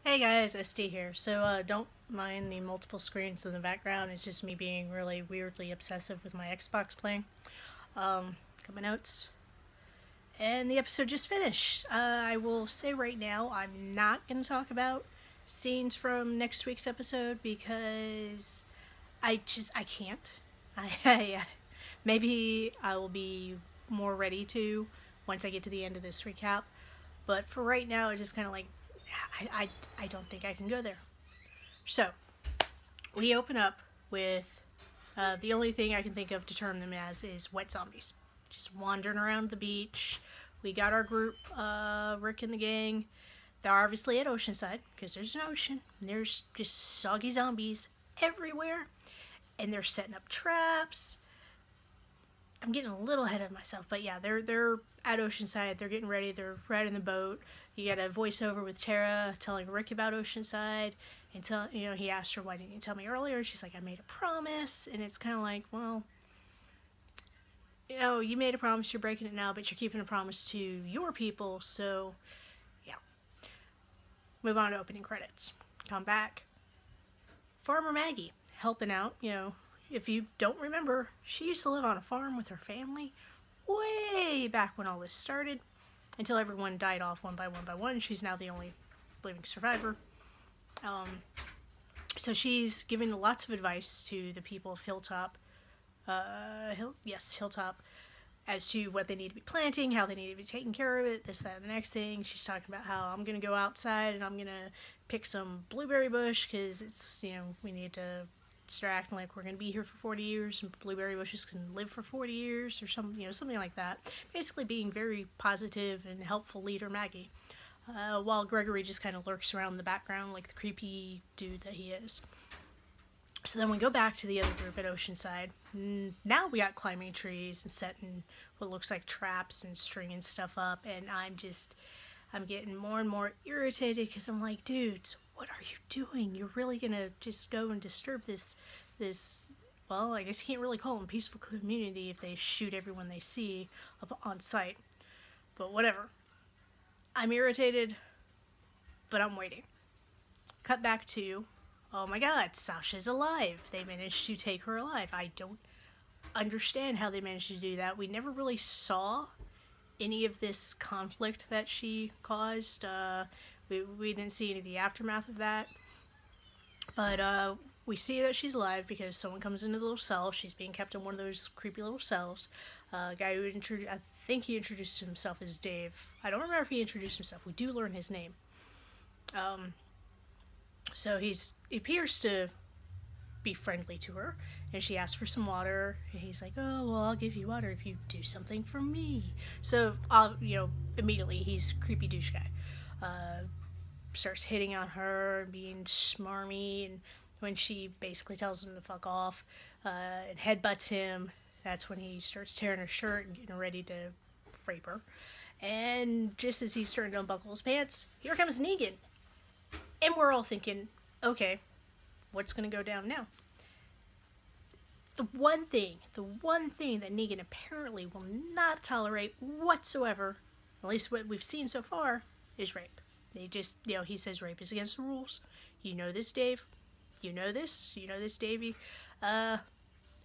Hey guys, SD here. Don't mind the multiple screens in the background. It's just me being really weirdly obsessive with my Xbox playing. Got my notes. And the episode just finished. I will say right now, I'm not going to talk about scenes from next week's episode because I can't. Maybe I will be more ready to once I get to the end of this recap. But for right now, it's just kind of like, I don't think I can go there. So, we open up with the only thing I can think of to term them as is wet zombies. Just wandering around the beach. We got our group, Rick and the gang. They're obviously at Oceanside because there's an ocean. And there's just soggy zombies everywhere. And they're setting up traps. I'm getting a little ahead of myself, but yeah, they're at Oceanside. They're getting ready. They're riding the boat. You got a voiceover with Tara telling Rick about Oceanside, and he asked her, "Why didn't you tell me earlier?" She's like, "I made a promise," and it's kind of like, well, you made a promise. You're breaking it now, but you're keeping a promise to your people. So, yeah. Move on to opening credits. Come back. Farmer Maggie helping out. If you don't remember, she used to live on a farm with her family way back when all this started, until everyone died off one by one by one. She's now the only living survivor. So she's giving lots of advice to the people of Hilltop, Hilltop, as to what they need to be planting, how they need to be taking care of it, this, that, and the next thing. She's talking about how I'm going to go outside and I'm going to pick some blueberry bush because it's, we need to start acting like we're going to be here for 40 years and blueberry bushes can live for 40 years or something like that. Basically being very positive and helpful leader Maggie. While Gregory just kind of lurks around in the background like the creepy dude that he is. So then we go back to the other group at Oceanside. Now we got climbing trees and setting what looks like traps and stringing stuff up, and I'm getting more and more irritated because I'm like, dudes, what are you doing? You're really gonna just go and disturb this, well, I guess you can't really call them peaceful community if they shoot everyone they see up on site. But whatever. I'm irritated, but I'm waiting. Cut back to, oh my god, Sasha's alive. They managed to take her alive. I don't understand how they managed to do that. We never really saw any of this conflict that she caused. We didn't see any of the aftermath of that. But we see that she's alive because someone comes into the little cell. She's being kept in one of those creepy little cells. A guy who I think he introduced himself as Dave. I don't remember if he introduced himself. We do learn his name. So he appears to be friendly to her, and she asks for some water, and he's like, "Oh, well, I'll give you water if you do something for me." So, immediately he's a creepy douche guy. Starts hitting on her and being smarmy, and when she basically tells him to fuck off, and headbutts him, that's when he starts tearing her shirt and getting ready to rape her. And just as he's starting to unbuckle his pants, here comes Negan. And we're all thinking, okay, what's going to go down now? The one thing that Negan apparently will not tolerate whatsoever, at least what we've seen so far, is rape. They just, he says rape is against the rules. You know this, Dave. You know this, Davey.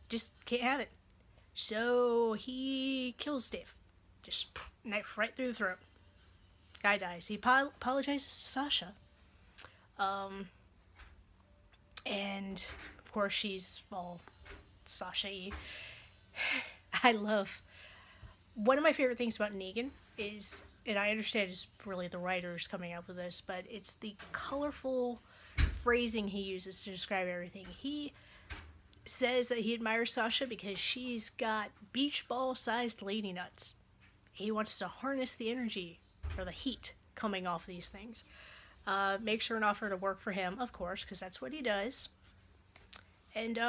Just can't have it. So he kills Dave. Just knife right through the throat. Guy dies. He apologizes to Sasha. And of course she's all Sasha-y. I love, one of my favorite things about Negan is, and I understand it's really the writers coming up with this, but it's the colorful phrasing he uses to describe everything. He says that he admires Sasha because she's got beach ball sized lady nuts. He wants to harness the energy or the heat coming off these things. Makes her an offer to work for him, of course, because that's what he does. And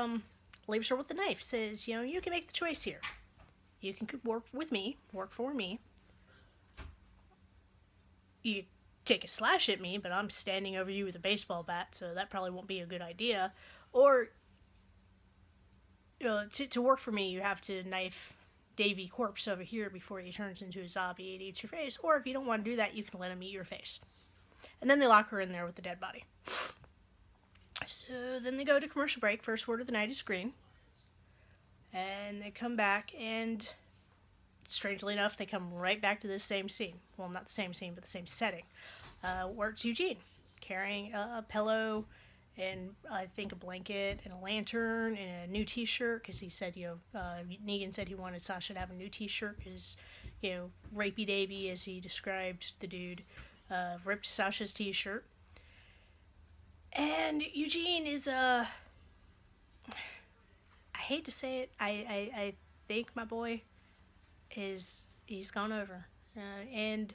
leaves her with the knife. Says, you can make the choice here. You can work with me, work for me. You take a slash at me, but I'm standing over you with a baseball bat, so that probably won't be a good idea. Or, to work for me, you have to knife Davy corpse over here before he turns into a zombie and eats your face. Or if you don't want to do that, you can let him eat your face. And then they lock her in there with the dead body. So then they go to commercial break. First word of the night is green. And they come back, and strangely enough, they come right back to this same scene. Well, not the same scene, but the same setting. Where it's Eugene carrying a pillow and I think a blanket and a lantern and a new t-shirt, because he said, Negan said he wanted Sasha to have a new t-shirt because, Rapey Davy, as he described the dude, ripped Sasha's t-shirt. And Eugene is, I hate to say it, I think my boy he's gone over. And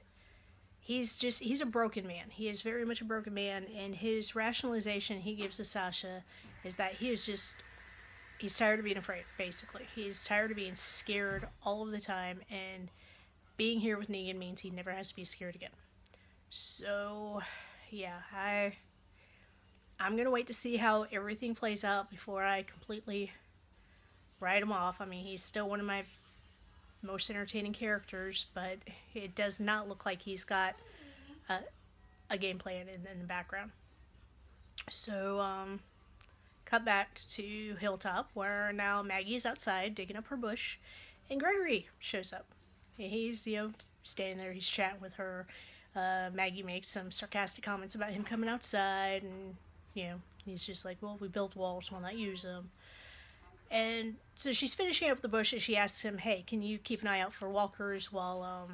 he's a broken man. He is very much a broken man, and his rationalization he gives to Sasha is that he's tired of being afraid, basically. He's tired of being scared all of the time, and being here with Negan means he never has to be scared again. So, yeah, I'm gonna wait to see how everything plays out before I completely write him off. I mean, he's still one of my most entertaining characters, but it does not look like he's got a game plan in the background. So, cut back to Hilltop, where now Maggie's outside digging up her bush, and Gregory shows up. He's, standing there, he's chatting with her. Maggie makes some sarcastic comments about him coming outside, and, he's just like, well, we built walls, why not use them? And so she's finishing up the bush, and she asks him, hey, can you keep an eye out for walkers while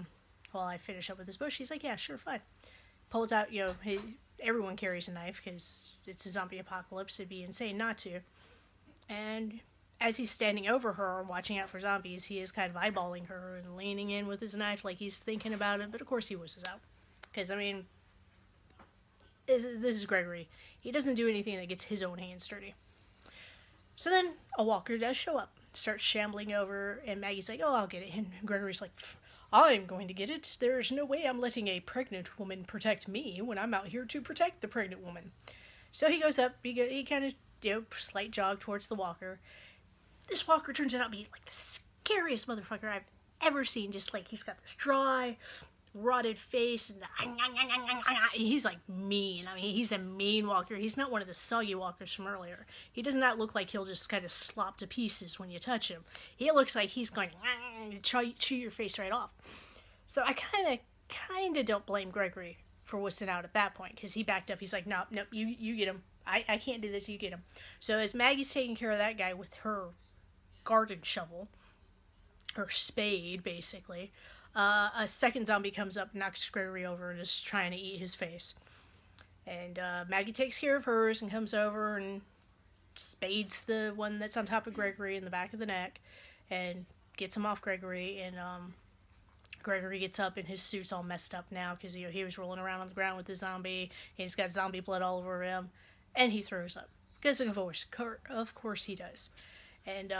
I finish up with this bush? He's like, yeah, sure, fine. Pulls out, everyone carries a knife because it's a zombie apocalypse. It'd be insane not to. And as he's standing over her, watching out for zombies, he is kind of eyeballing her and leaning in with his knife like he's thinking about it. But of course he whistles out. Because, I mean, this is Gregory. He doesn't do anything that gets his own hands dirty. So then a walker does show up, starts shambling over, and Maggie's like, oh, I'll get it. And Gregory's like, I'm going to get it. There's no way I'm letting a pregnant woman protect me when I'm out here to protect the pregnant woman. So he goes up, he kind of, slight jog towards the walker. This walker turns out to be, like, the scariest motherfucker I've ever seen. Just, like, he's got this dry, rotted face, and he's, like, mean. I mean, he's a mean walker. He's not one of the soggy walkers from earlier. He does not look like he'll just kind of slop to pieces when you touch him. He looks like he's going to chew your face right off. So I kind of don't blame Gregory for whistling out at that point, because he backed up. He's like, nope, you get him. I can't do this, you get him. So as Maggie's taking care of that guy with her garden shovel, or spade, basically, a second zombie comes up, knocks Gregory over, and is trying to eat his face. And Maggie takes care of hers and comes over and spades the one that's on top of Gregory in the back of the neck and gets him off Gregory. And Gregory gets up and his suit's all messed up now because he was rolling around on the ground with the zombie. And he's got zombie blood all over him. And he throws up. Because of course he does. And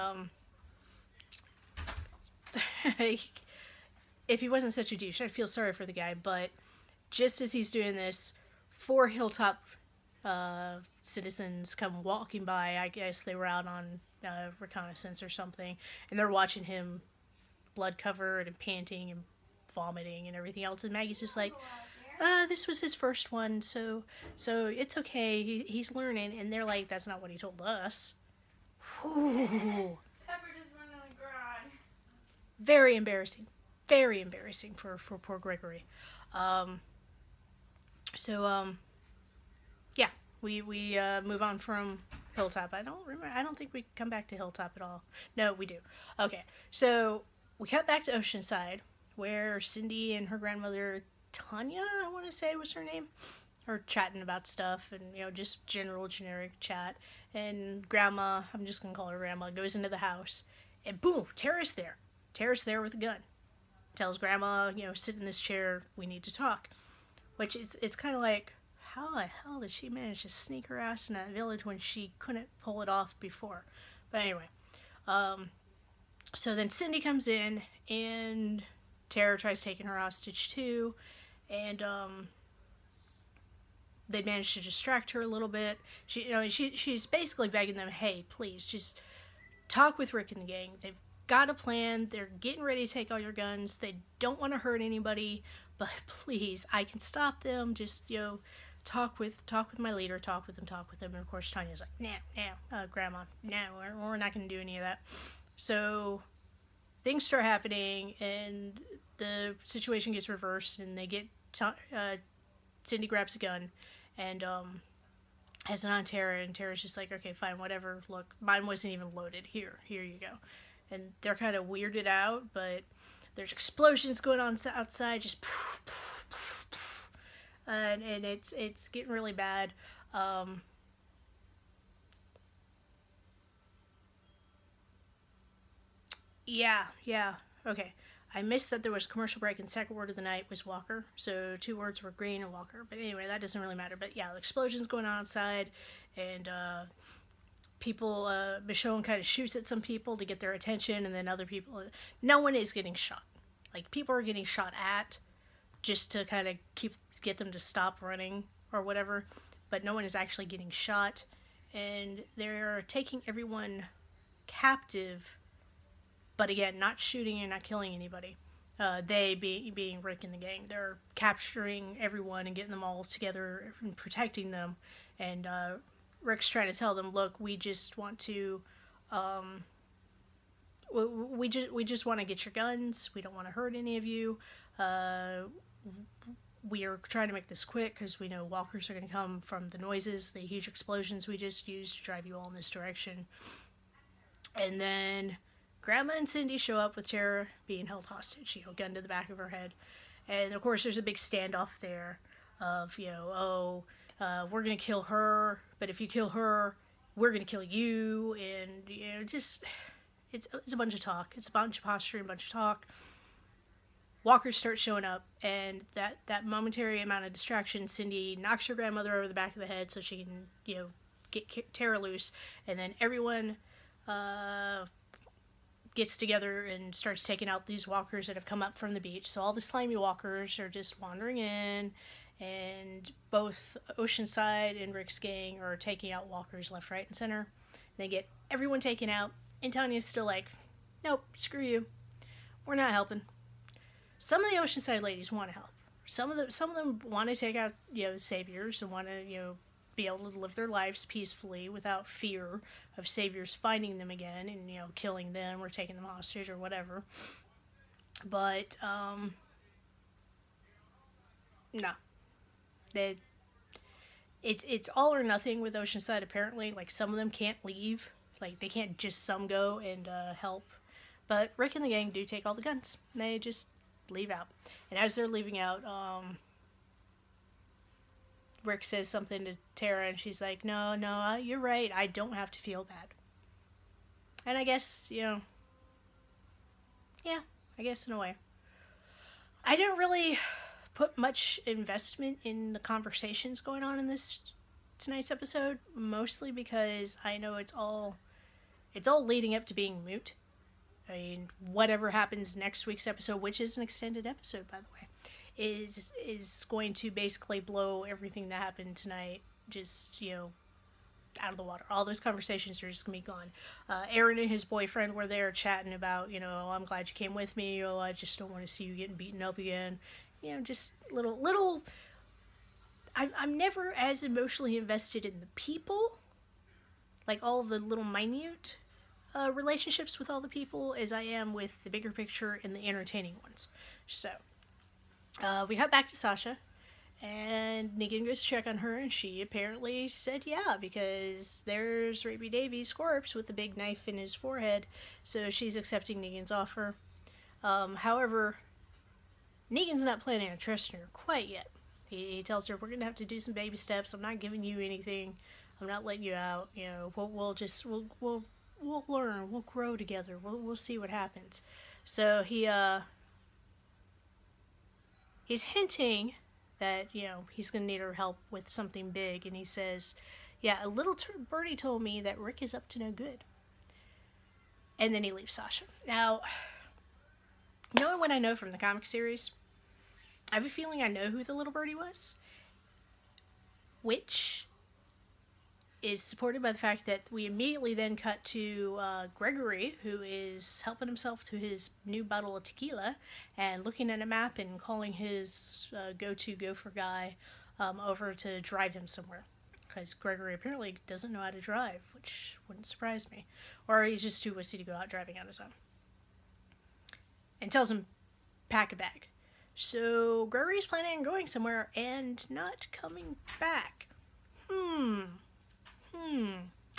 if he wasn't such a douche, I'd feel sorry for the guy, but just as he's doing this, 4 Hilltop citizens come walking by. I guess they were out on reconnaissance or something, and they're watching him blood-covered and panting and vomiting and everything else, and Maggie's just like, this was his first one, so it's okay, he's learning, and they're like, that's not what he told us. Whew. Pepper just went on the ground. Very embarrassing. Very embarrassing for poor Gregory. Yeah, we move on from Hilltop. I don't think we come back to Hilltop at all. No, we do. Okay, so we cut back to Oceanside, where Cindy and her grandmother, Tanya, I want to say was her name, are chatting about stuff, and, just generic chat. And Grandma, I'm just going to call her Grandma, goes into the house, and boom, Tara's there. Tara's there with a gun. Tells Grandma, sit in this chair, we need to talk. Which it's kind of like, how the hell did she manage to sneak her ass in that village when she couldn't pull it off before? But anyway, so then Cindy comes in, and Tara tries taking her hostage too, and they manage to distract her a little bit. She's basically begging them, hey, please, just talk with Rick and the gang. They've got a plan. They're getting ready to take all your guns. They don't want to hurt anybody, but please, I can stop them. Just, talk with my leader, talk with them. And of course, Tanya's like, nah, Grandma, no, we're not going to do any of that. So things start happening, and the situation gets reversed, and they get Cindy grabs a gun, and has it on Tara, and Tara's just like, okay, fine, whatever. Look, mine wasn't even loaded. Here you go. And they're kind of weirded out, but there's explosions going on outside, just poof, poof, poof, poof. And it's getting really bad. Yeah. Okay. I missed that there was a commercial break, and the second word of the night was Walker. So 2 words were green and Walker. But anyway, that doesn't really matter. But yeah, the explosions going on outside, and people, Michonne kind of shoots at some people to get their attention, and then other people, no one is getting shot. Like, people are getting shot at just to kind of get them to stop running or whatever, but no one is actually getting shot, and they're taking everyone captive, but again, not shooting and not killing anybody. They being Rick and the gang, they're capturing everyone and getting them all together and protecting them, and Rick's trying to tell them, look, we just want to, we just want to get your guns. We don't want to hurt any of you. We are trying to make this quick because we know walkers are going to come from the noises, the huge explosions we just used to drive you all in this direction. And then Grandma and Cindy show up with Tara being held hostage, gun to the back of her head. And of course there's a big standoff there of, we're going to kill her, but if you kill her, we're going to kill you. And, just, it's a bunch of talk. It's a bunch of posturing, a bunch of talk. Walkers start showing up, and that momentary amount of distraction, Cindy knocks her grandmother over the back of the head so she can, get Tara loose, and then everyone gets together and starts taking out these walkers that have come up from the beach. So all the slimy walkers are just wandering in, and both Oceanside and Rick's gang are taking out walkers left, right, and center. They get everyone taken out, and Tanya's still like, nope, screw you. We're not helping. Some of the Oceanside ladies want to help. Some of them want to take out, saviors, and want to, be able to live their lives peacefully without fear of saviors finding them again and, killing them or taking them hostage or whatever. But, no. It's all or nothing with Oceanside, apparently. Like, some of them can't leave. Like, they can't just some go and help. But Rick and the gang do take all the guns. They just leave out. And as they're leaving out, Rick says something to Tara, and she's like, no, you're right. I don't have to feel bad. And I guess, yeah, I guess in a way. I didn't really put much investment in the conversations going on in tonight's episode, mostly because I know it's all leading up to being moot. I mean, whatever happens next week's episode, which is an extended episode, by the way, is going to basically blow everything that happened tonight just, out of the water. All those conversations are just going to be gone. Aaron and his boyfriend were there chatting about, I'm glad you came with me. I just don't want to see you getting beaten up again. Just little... I'm never as emotionally invested in the people, like all the little minute relationships with all the people, as I am with the bigger picture and the entertaining ones. So, we got back to Sasha, and Negan goes to check on her, and she apparently said yeah, because there's Raby Davies' corpse with the big knife in his forehead, so she's accepting Negan's offer. However, Negan's not planning on trusting her quite yet. He tells her, we're going to have to do some baby steps. I'm not giving you anything. I'm not letting you out. We'll learn. We'll grow together. We'll see what happens. So he's hinting that, he's going to need her help with something big. And he says, yeah, a little birdie told me that Rick is up to no good. And then he leaves Sasha. Now, knowing what I know from the comic series, I have a feeling I know who the little birdie was. Which is supported by the fact that we immediately then cut to Gregory, who is helping himself to his new bottle of tequila and looking at a map and calling his go-to gopher guy over to drive him somewhere. Because Gregory apparently doesn't know how to drive, which wouldn't surprise me. Or he's just too wussy to go out driving on his own. And tells him, pack a bag. So Gregory's planning on going somewhere and not coming back.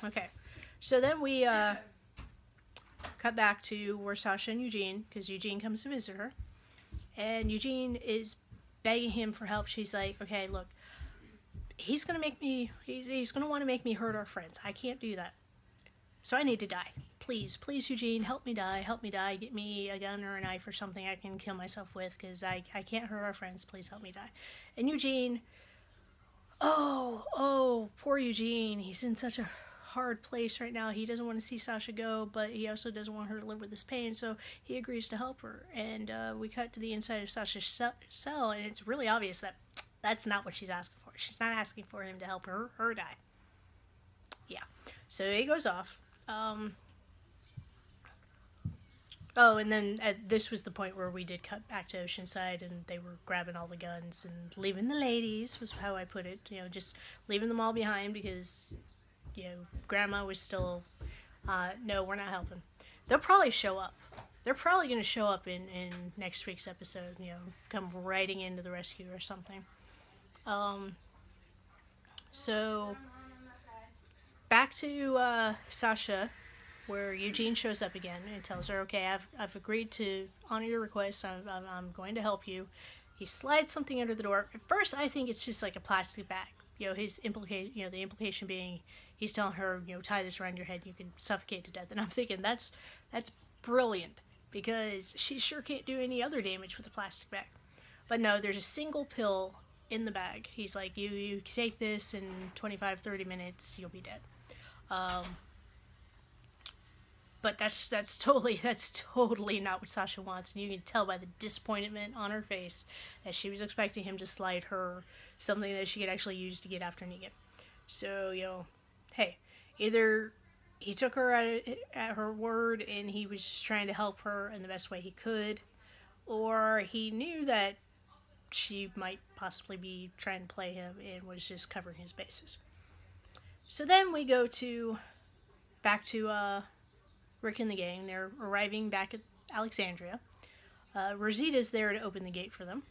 Okay. So then we cut back to where Sasha and Eugene, because Eugene comes to visit her. And Eugene is begging him for help. She's like, okay, look, he's going to want to make me hurt our friends. I can't do that. So I need to die. Please, Eugene, help me die. Help me die. Get me a gun or a knife or something I can kill myself with, because I can't hurt our friends. Please help me die. And Eugene, oh, poor Eugene. He's in such a hard place right now. He doesn't want to see Sasha go, but he also doesn't want her to live with this pain, so he agrees to help her. And we cut to the inside of Sasha's cell, and it's really obvious that that's not what she's asking for. She's not asking for him to help her die. Yeah. So he goes off. Oh, and then this was the point where we did cut back to Oceanside, and they were grabbing all the guns and leaving the ladies, was how I put it. You know, just leaving them all behind because, you know, Grandma was still, no, we're not helping. They'll probably show up. They're probably going to show up in next week's episode, you know, come riding into the rescue or something. So, back to Sasha, where Eugene shows up again and tells her, okay, I've agreed to honor your request. I'm going to help you. He slides something under the door. At first, I think it's just like a plastic bag. You know, the implication being he's telling her, you know, tie this around your head, you can suffocate to death. And I'm thinking that's brilliant, because she sure can't do any other damage with a plastic bag. But no, there's a single pill in the bag. He's like, you take this in 25-30 minutes, you'll be dead. But that's totally not what Sasha wants, and you can tell by the disappointment on her face that she was expecting him to slide her something that she could actually use to get after Negan. So, you know, hey, either he took her at her word and he was just trying to help her in the best way he could, or he knew that she might possibly be trying to play him and was just covering his bases. So then we go back to Rick and the gang. They're arriving back at Alexandria. Rosita's there to open the gate for them.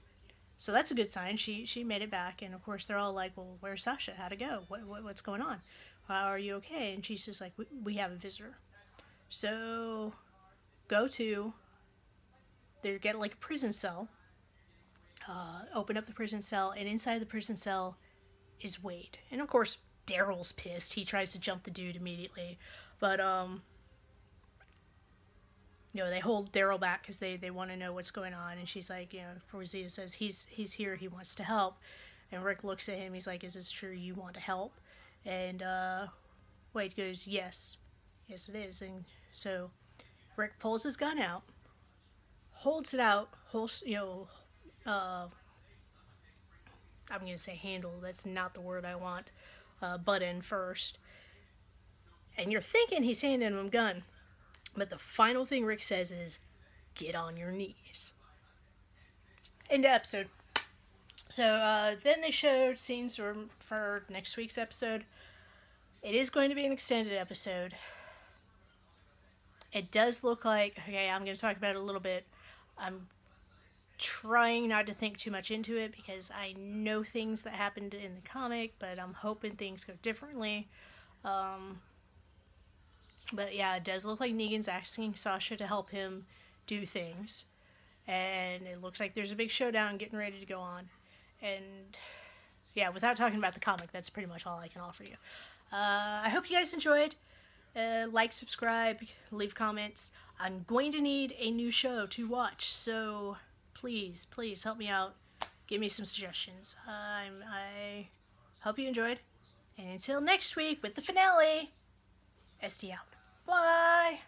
So that's a good sign. She made it back, and of course they're all like, well, where's Sasha? How'd it go? What's going on? Are you okay? And she's just like, we have a visitor. So they get like a prison cell. Open up the prison cell, and inside the prison cell is Wade. And of course Daryl's pissed. He tries to jump the dude immediately, but you know, they hold Daryl back because they want to know what's going on. And she's like, you know, Rosita says he's here, he wants to help. And Rick looks at him, he's like, is this true, you want to help? And Wade goes, yes it is. And so Rick pulls his gun out, holds it out, you know, I'm going to say handle, that's not the word I want, button first. And you're thinking he's handing him a gun. But the final thing Rick says is, get on your knees. End of episode. So then they showed scenes for next week's episode. It is going to be an extended episode. It does look like, okay, I'm going to talk about it a little bit. I'm trying not to think too much into it because I know things that happened in the comic, but I'm hoping things go differently. But yeah, it does look like Negan's asking Sasha to help him do things. And it looks like there's a big showdown getting ready to go on. And yeah, without talking about the comic, that's pretty much all I can offer you. I hope you guys enjoyed. Like, subscribe, leave comments. I'm going to need a new show to watch, so please help me out. Give me some suggestions. I hope you enjoyed. And until next week with the finale, SD out. Bye.